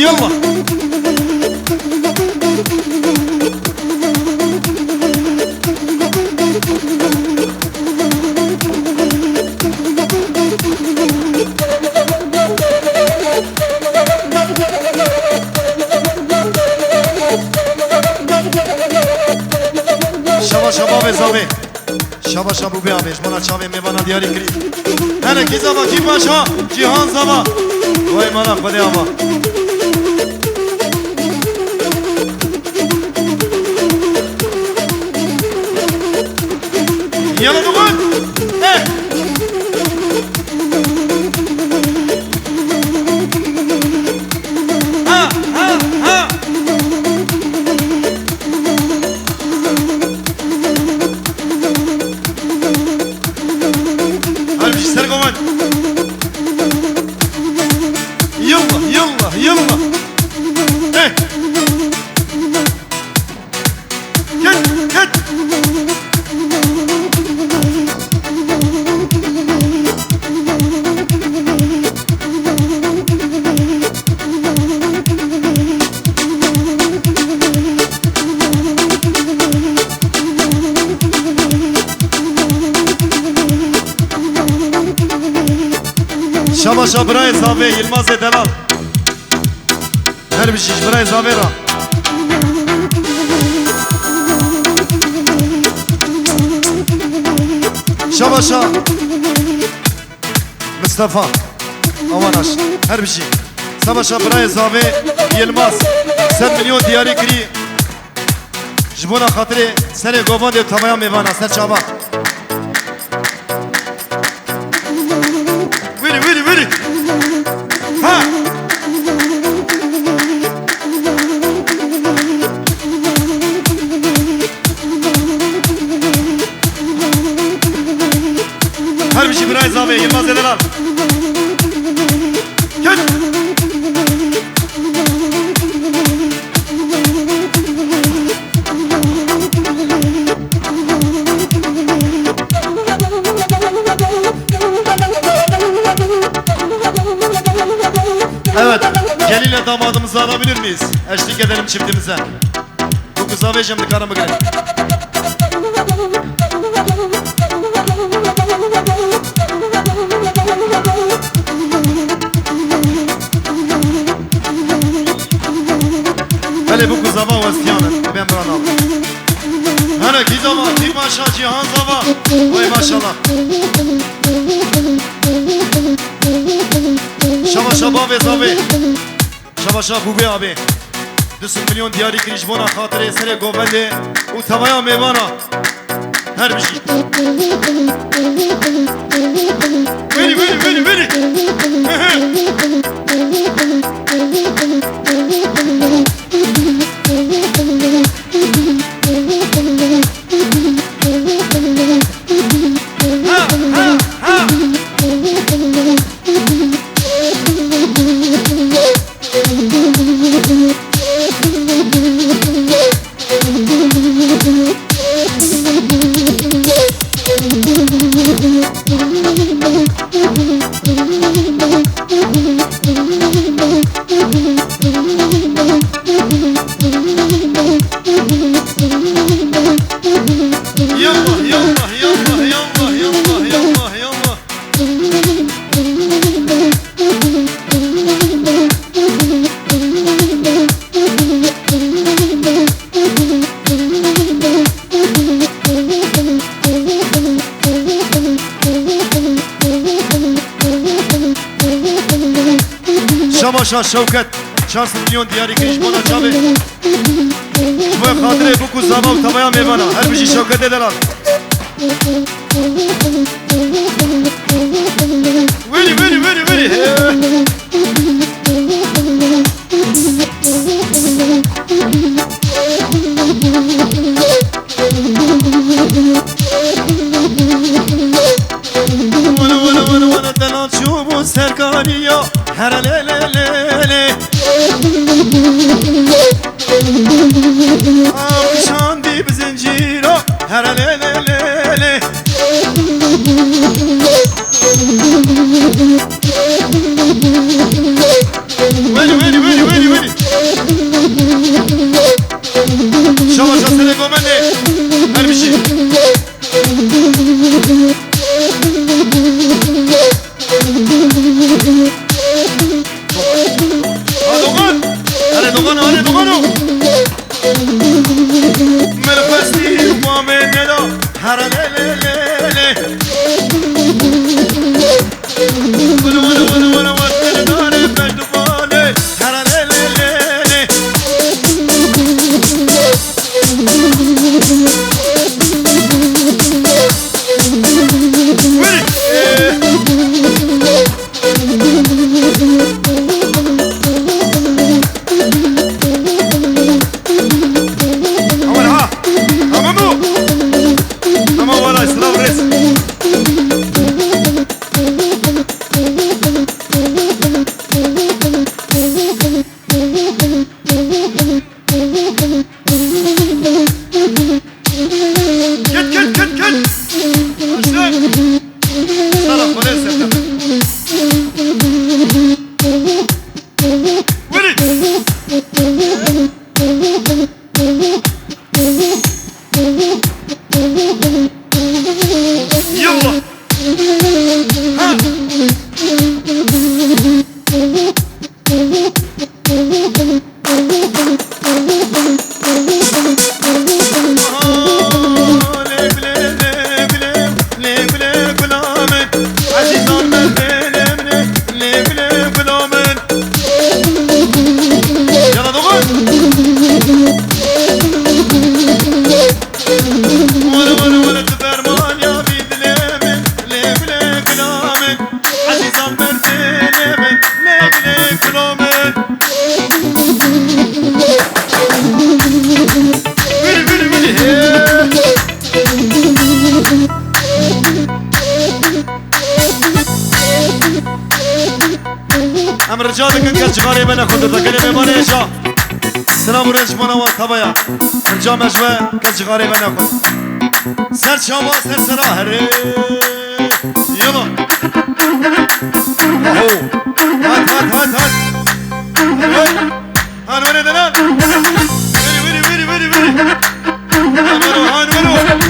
يلا شباب زاوی شباب بیامیش منا چاوی میبانا دیاری کری هنه کی زبا کی باشا جهان زبا وای منا خودی آبا یلا بگون شباشا برای زاوی یلماز دلال هر بشیش برای زاوی را شباشا مصطفى اواناش هر بشی شباشا برای زاوی یلماز 100 میلیون دیاری کری جبونا خاطر سر گوبان دیو تمام میوانا سر چابا ویری ها هر بشی برای زاوی یلماز دلال گل Evet, geliyle damadımızı alabilir miyiz? Eşlik edelim çiftimize. Bu kıza ve şimdi karımı gel. Hele bu kıza var vestiyanı, ben buranı aldım. Hele ki zaman, ki maşallah cihan zava. Vay maşallah. شباب زاوی شباشا بوبی آبی 200 میلیون دیاری کریش بونا خاطر سر گوبنده و توایا میوانا هر بشی ویری شباشا شوکت 400 میلیون دیاری کریش بونا چاوی شبای خاطره بکو زبا و تمایا میوانا هر بشی شوکت دلال ویری وانا دلال شوبو سرکانیا هر لیلی شاندی بزنجیرو هر لیلی ویلی دوغانو هره دوغانو مرفستی وامه ندا هره لیلیلی ولو ولو ولو ولو وقت داره بجدوانه هره لیلیلی ام رجال کن کچگاری من خود دکلی میمانه جا سلام رنج مانا و تبایا رجا مجمع کچگاری من خود سر شما سر سرا هره یلا اهو هات هات هات هات هان وری دلال وری وری وری وری وری هان ورو هان ورو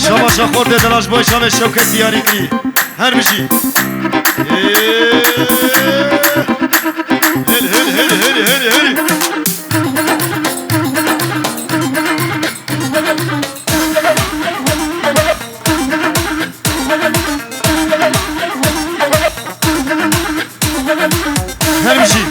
شما خورده دلاش بای شام شوکت دیاری کنی هر بشی هل هل هل هل هل هل هر بشی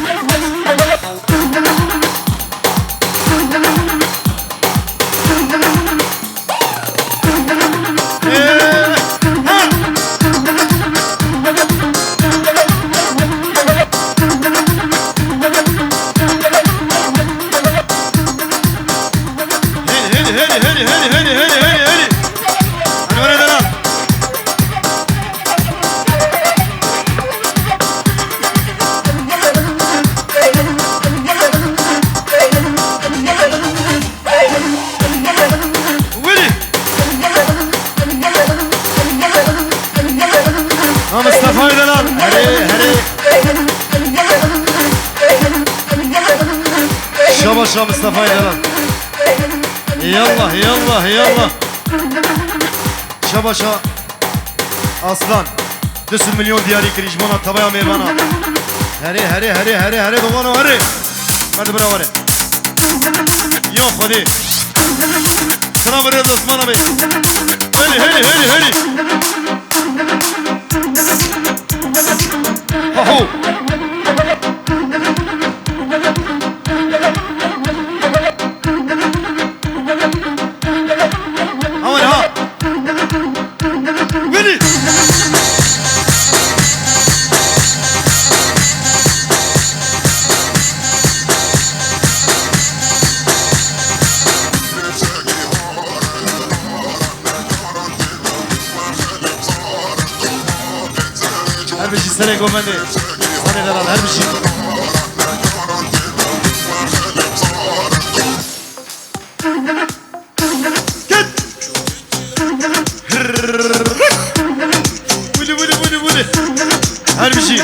شاباشا مصطفى يلا يلا يلا يلا شاباشا اصلا 2 مليون دياري كريجمونا تبايا ميروانا هري هري هري هري هري دوغانو هري هذا برا هري يا خدي سلام رياض عثمان بي هري هري هري هري هو Sene Gomendi Sene Dalal her bir şey Git Vuli her bir şey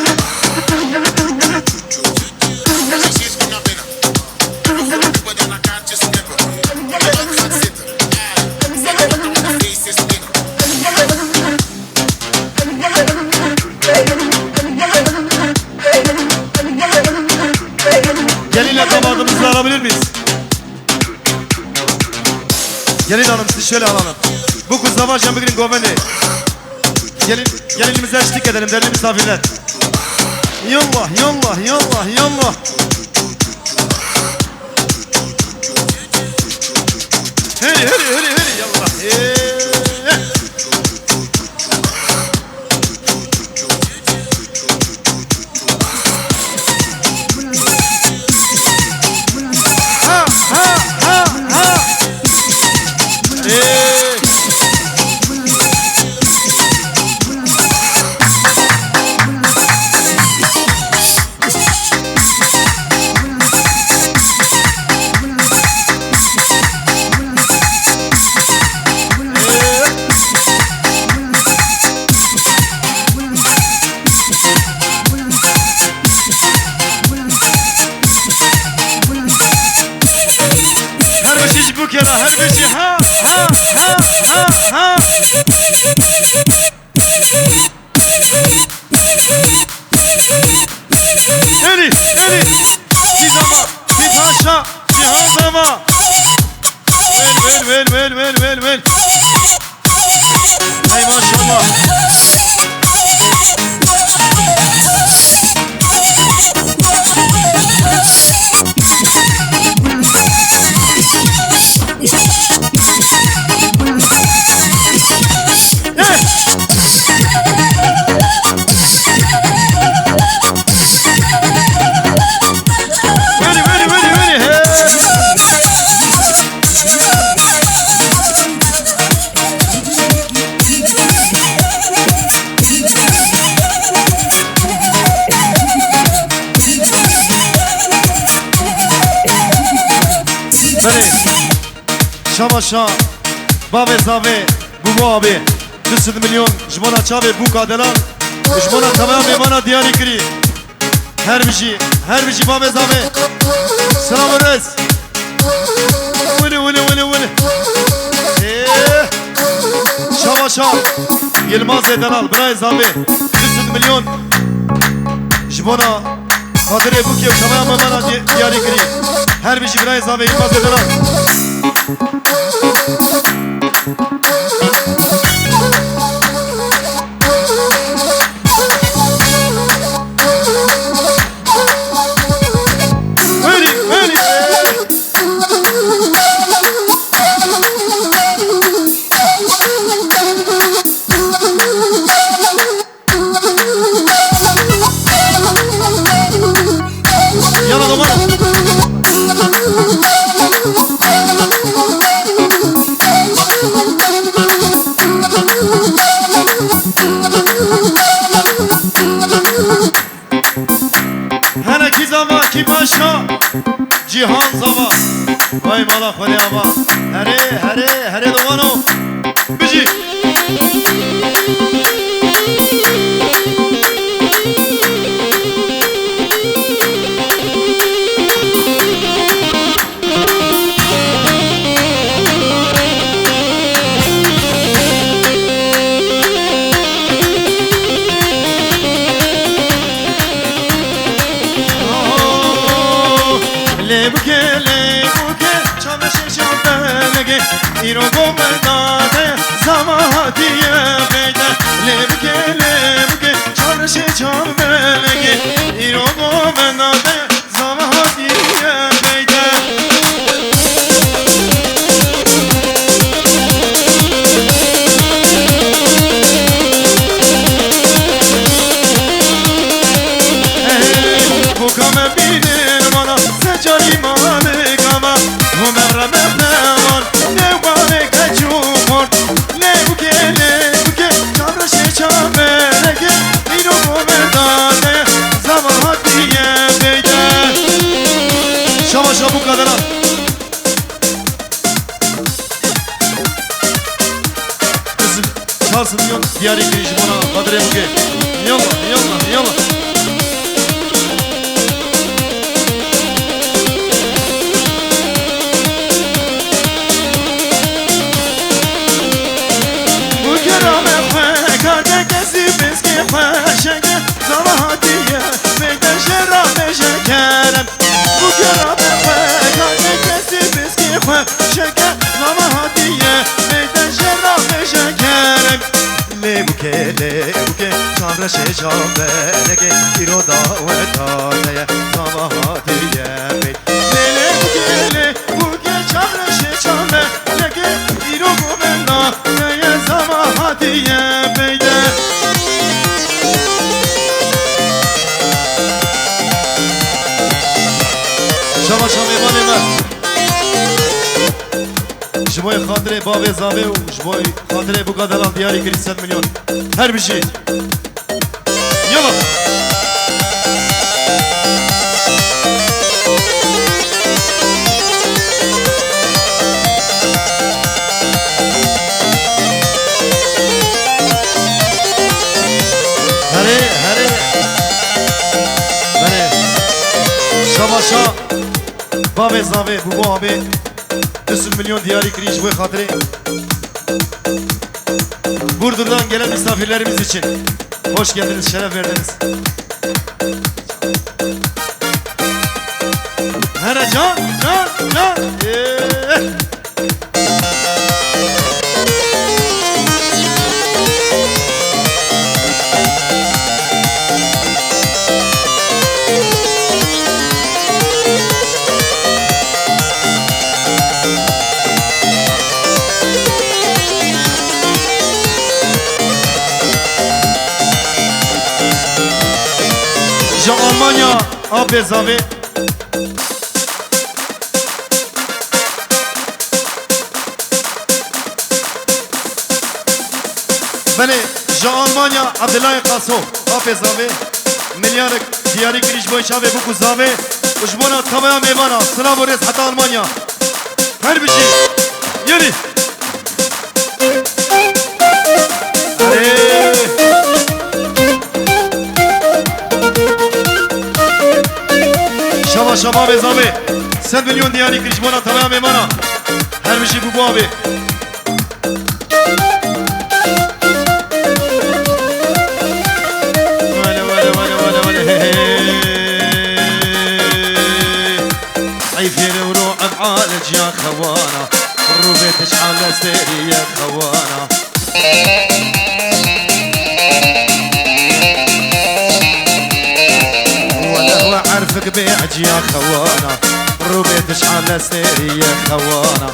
Gelinle damadımızı alabilir miyiz? Gelin hanım sizi şöyle alalım. Bu kız da var Cambigrin Gomendi. Gelinimize eşlik edelim değerli misafirler. Yallah yallah yallah yallah. Heri yallah. Her bir şey ha Eri bir dama bir taşa bir hazama Vel Hey maşallah Şamaşa, Bave Zave, Bubu abi 200 milyon, Jmona Çave, bu kadelan Jmona tamam bana diyari kiri Her bir şey Bave Zave Selam reis Vili Şamaşa, Yılmaz Edenal, Bray Zave 200 milyon Jmona Kadere Bukev, tamam bana diyari kiri Her bir şey Bray Zave, Yılmaz Edenal Cihan Zava Vay mala khole ama Hare Dovano Bici İro gomendade zamahatiye beyde Lebke çarşı çavmelege İro gomendade zamahatiye beyde Bu kame bilir bana secari malik ama Bu merrebe var ne var kaçumor Ne buke çarşı çavmelege İro gomendade خاص مليون دياري كريش بونا خاطري بوكي يلا يلا يلا وكرام خواه کارده کسی بسکی خواه شکر زمهاتیه میدن شراب شکرم وكرام خواه کارده کسی بسکی خواه شکر زمهاتیه میدن شراب شکرم لیبوکه چامرش جامه نگه ایرو داوتانه زمهاتیه بید لیبوکه چامرش جامه نگه ایرو گومنا نه زمهاتیه بیده شما شامیوان من جبوی خاطره باب زاوه و جبوی خاطره بو قدلان دیاری کری 100 میلیون هر بشید یلا هره هره بله شما شا باب زاوه بو بابه 100 milyon diyari kiriş bu hatırı Burdur'dan gelen misafirlerimiz için hoş geldiniz, şeref verdiniz. Hele can. Almanya abi zavi beni Almanya Abdullah Qaso abi zavi milyarlık diyari giriş boy şabe bu kuzavi ujbona tamam meyvana sınav ores hatta Almanya her bir şey yeni Şaba ve zavi 100 milyon diyari kiriş bana tamam emana her bir şey bu abi عيفين وروح بعالج يا خوانا الروبي تشعل استيري يا خوانا عارفك بيعج يا خوانا روبي تشعل استيري يا خوانا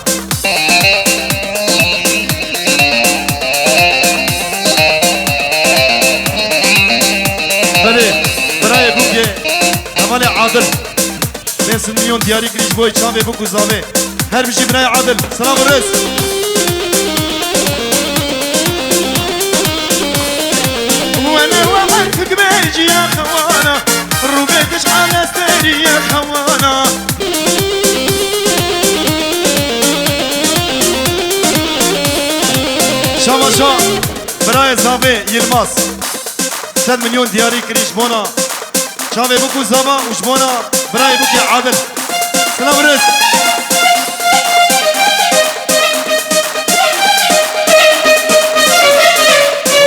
بلي براي بوكي كمالي عادل 5 milyon diyari kiriş boy çam ve bu kuzave her bir şey براي عادل سلام الرئيس وانا وعارفك بيعج يا خوانا الروبي تشعل استيري يا خوانا Şamaşa Braye Zabe Yılmaz 100 milyon diyari kiriş bona Çave buku zama uçbona Braye buki adil Selam reis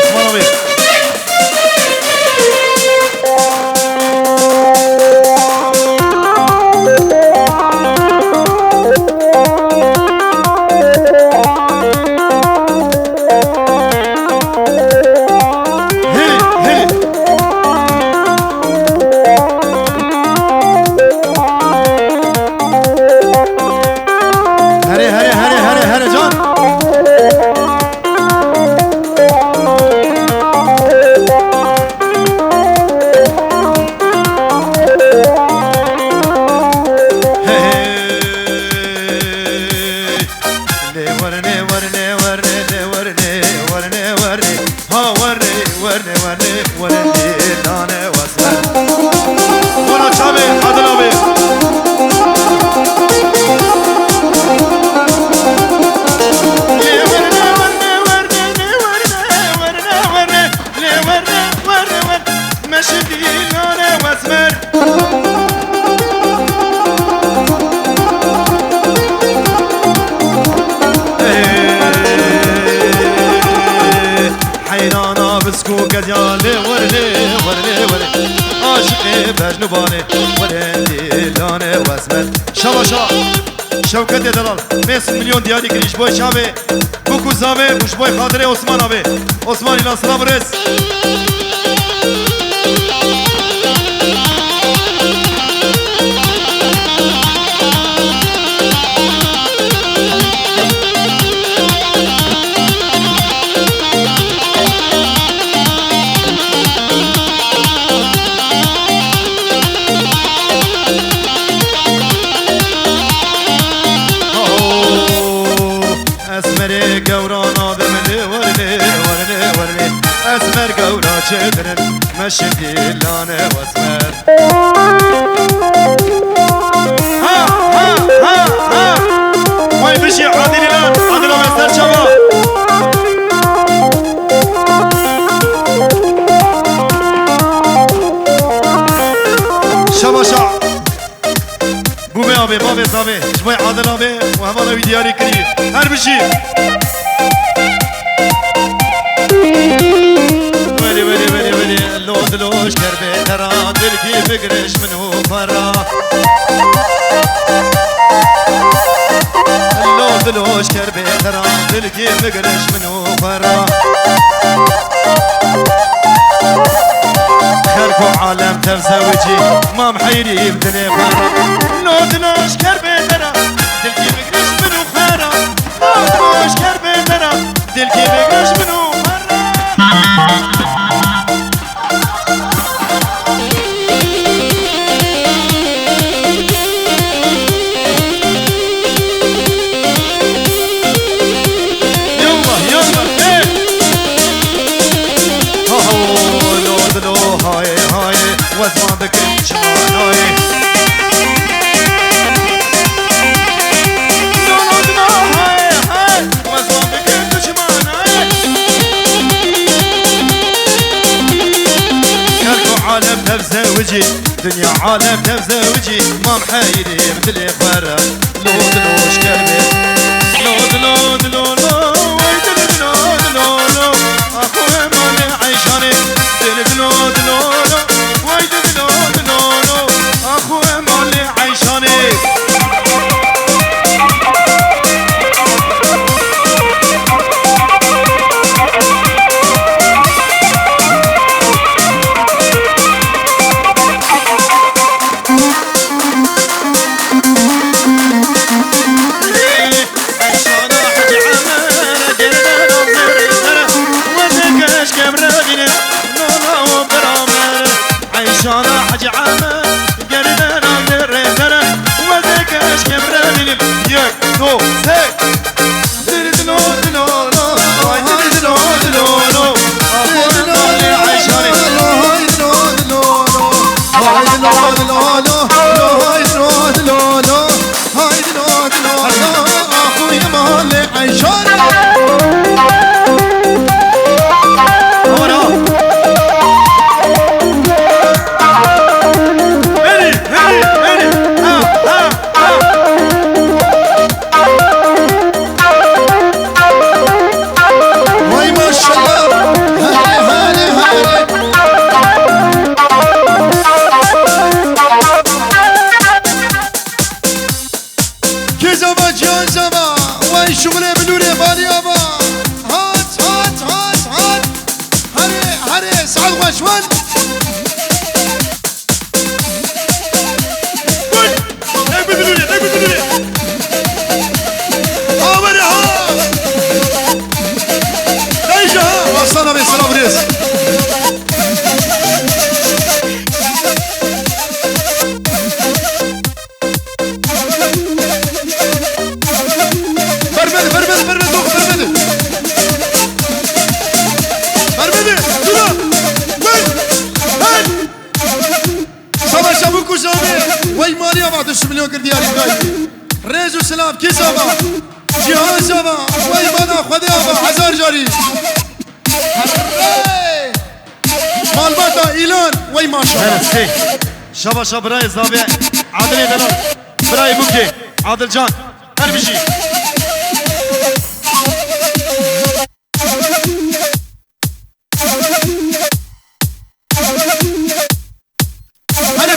Osman abi بجنوبانه ولندي لانه واسمر شباشا شوکت دلال 5 میلیون دیاری کریش بای شابه بوکو زاوه بوش بای خاطره عثمان آبه عثمان اینا سلام رس اسمر قورا چدرن مشي لانه واسمر ها ها ها ها وای بشي عادل الان عادل مستر شباب شباشا بوبي ابي بابي زابي شوي عادل ابي وهمانا ويدياري كري هر بشي دلوش کربه ترا دل کی فکرش منو فرا دلوش کربه ترا دل کی فکرش منو فرا خلق عالم تفزوجي ما محيري بدني فرا دلوش کربه ترا دل کی فکرش منو فرا دلوش کربه ترا دل کی فکرش منو فرا واسمع بكل شماناي واسمع بكل شماناي كلكو عالم تفزوجي دنيا عالم تفزوجي ما محايدي بدلي فرق لو دلوش كربي لو دلو دلو لو ويدل دلو دلو لو اخوي مالي عيشاني دل دلو دلو لو ويدل دلو دلو لو اخوي مالي عيشاني عيشانا حج عامة قردنا دريتنا وذاك اشكي برادلم يك تو سيك دلو دلو لو هاي دلو دلو لو اخوي مالي عيشاني هاي دلو دلو لو هاي دلو دلو لو هاي دلو دلو لو هاي دلو دلو لو اخوي مالي عيشاني شباشا براي زابع عادل دلال براي بوكي عادل جان هر بشي هلا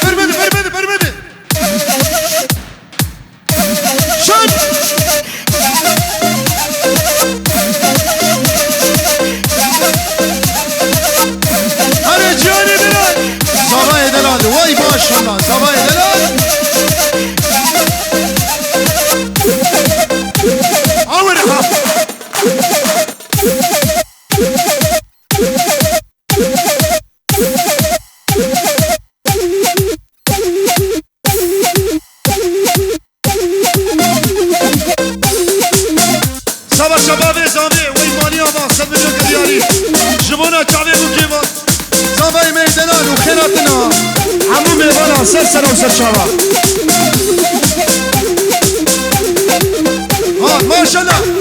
الله سر وسر شابا ها ما شاء الله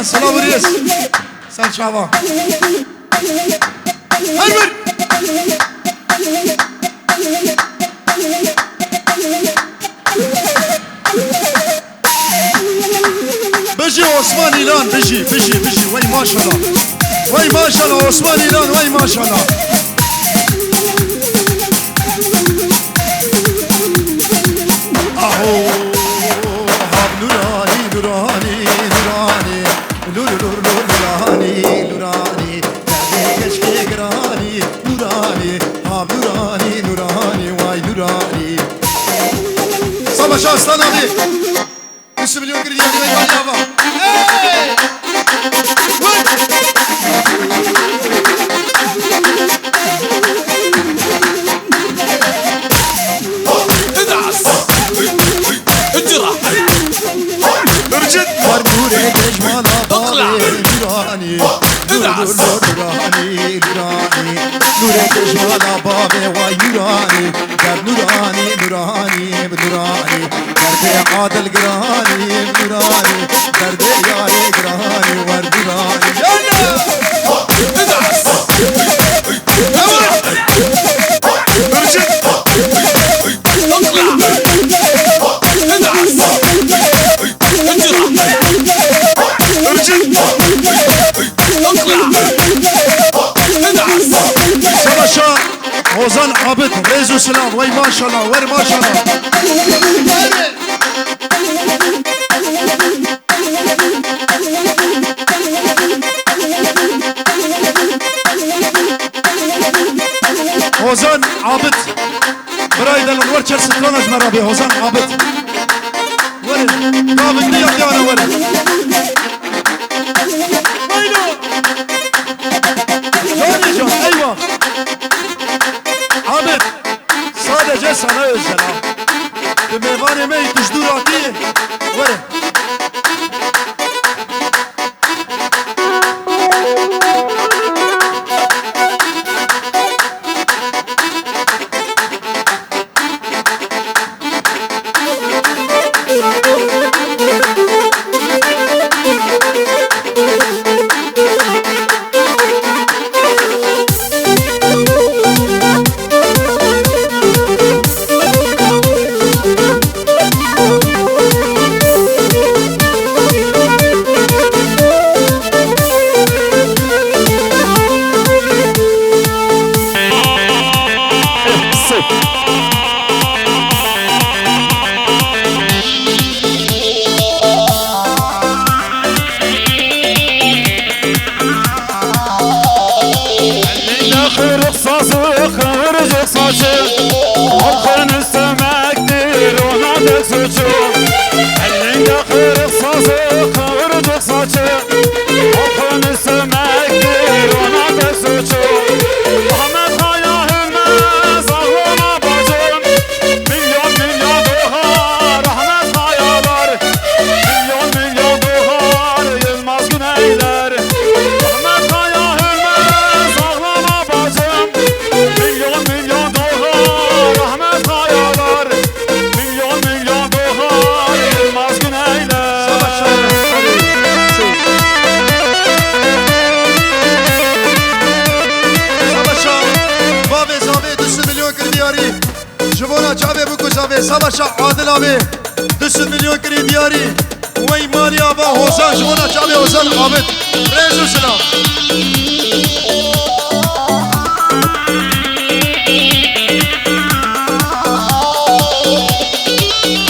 سلام وريس سان شعبان هربر بجي عثمان إيلان بجي وي ما شاء الله وي ما شاء الله عثمان إيلان وي ما شاء الله أهو هاب نوراني نوراني نوراني نوراني نوراني كشكي قراني نوراني هاب نوراني نوراني واي نوراني صبا شاستان أبي 5 مليون كريدي يعني وي باليابا نوراني نورك جمالا بابي واي نوراني قد نوراني نوراني بنوراني درد عادل قراني بنوراني درد ياري قراني ورد نوراني يلا ادعس ارجع اطلع ادعس سباشا وزن عبد ريزو سلام وي ما شاء الله وير ما شاء الله وزن عبد برايدن الورشة سترانج مرابي وزن عبد وير قابل لي انا وير ايوه عابد sadece sana özel ha. Meyvane mey tuşdurati vere. saçı Halkın istemektir ona dek suçu Elinde kırık sazı kıvırcık saçı Halkın istemektir ona dek suçu Ahmet Kaya Hürmez ağlama bacım Milyon milyon doğar Ahmet Kayalar Milyon milyon doğar Yılmaz Güneyler Ahmet Kaya Hürmez ağlama bacım Milyon milyon doğar Ahmet Kayalar Milyon milyon doğar Yılmaz Güneyler Savaşa Bave Zabe 200 milyon kiri diyari Jibona Çabe Buku Zabe Savaşa Adil abi 200 milyon kiri diyari Vay Mali Aba Hozan Jibona Çabe Hozan Ahmet Rezu Selam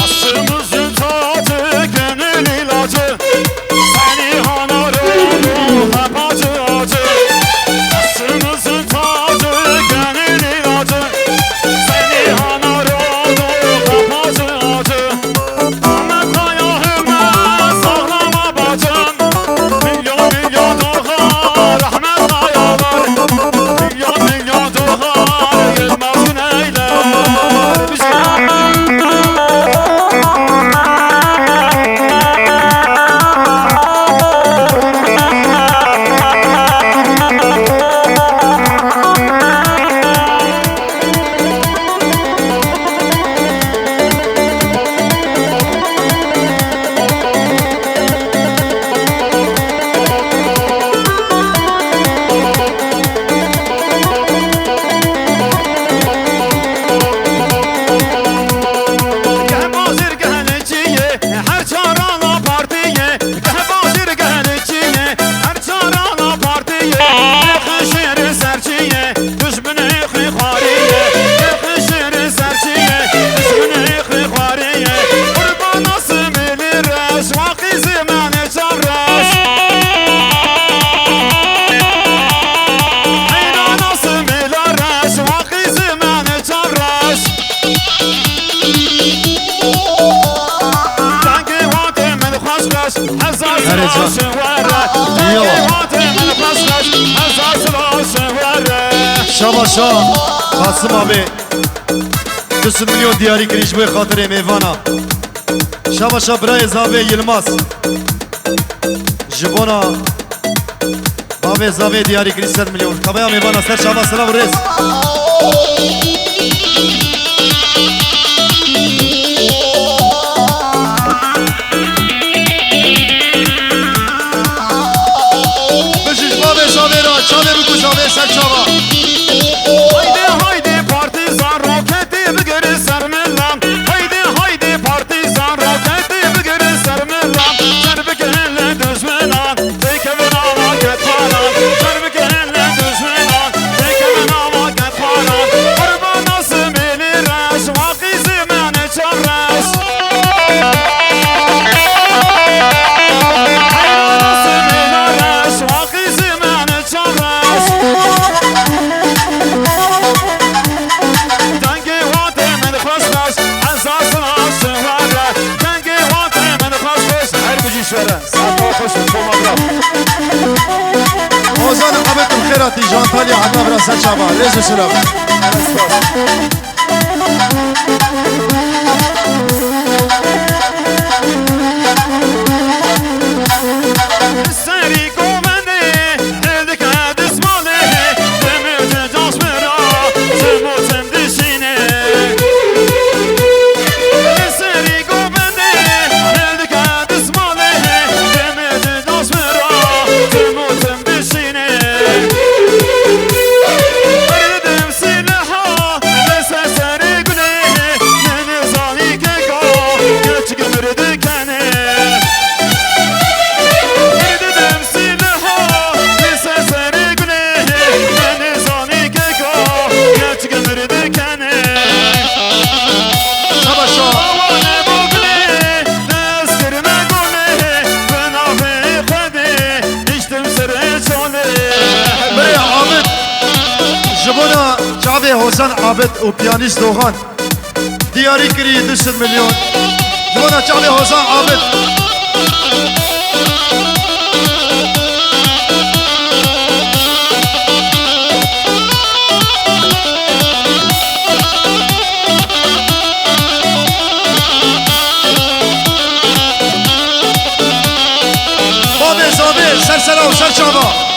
Aşkımızın tadı gönül ilacı Seni hanarım hep acı acı Aşkımızın tadı gönül ilacı Seni hanarım hep acı acı Ahmet Kaya Hürmez ağlama bacım Milyon milyon doğar Ahmet Kayalar Milyon milyon doğar Yılmaz Güneyler Geh bazir geliciye, her çarana partiye Geh bazir geliciye, her çarana partiye Ekşir serçiye, düşmünü xixariye Ekşir serçiye, düşmünü xixariye Kurban nasıl bilir reş, vakizi məni çarreş Hayda nasıl bilir reş, vakizi məni çarreş Tanki vate men xoşlaş, hazar sılaşı vere Tanki vate men xoşlaş, hazar sılaşı vere Şabaşa Kasım abi 200 milyon diyari kiri Jibwe Khatire Mevana Şabaşa Bray Zabe Yılmaz Jibona Bave Zabe diyari kiri 100 milyon Kabaya Mevana Ser Şaba Selam Rez Beşiş Bave Zabe Ra Çabe Buku Zabe Ser Şaba Haydi haydi partizan roketi bir geri sermelam Haydi haydi partizan roketi bir geri sermelam Serbi gelenle düşmelan Tekemin ama ket paran Serbi gelenle düşmelan Tekemin ama ket paran Kurban nasıl bilir reş Vakizi məni çarreş Hayda nasıl bilir reş Vakizi məni çarreş Tanki vate men xoşlaş, əsasın aşığlara Tanki vate men xoşlaş, hər güc işvərə Sağ ol, xoş olmadıram Ozan Ahmet Mkhirati Jantalya Adna Bra Ser Şaba Rezu Selam Seri komende, eldik edismane Demirci casmera, zımutum dişine Seri komende, eldik edismane Demirci casmera, zımutum dişine Verdim silaha, ve ses چاوی حسن عابد و پیانیست دوغان دیاری کری 200 میلیون جوانا چاوی حسن عابد بابی زابی سر سرا و سر چاوا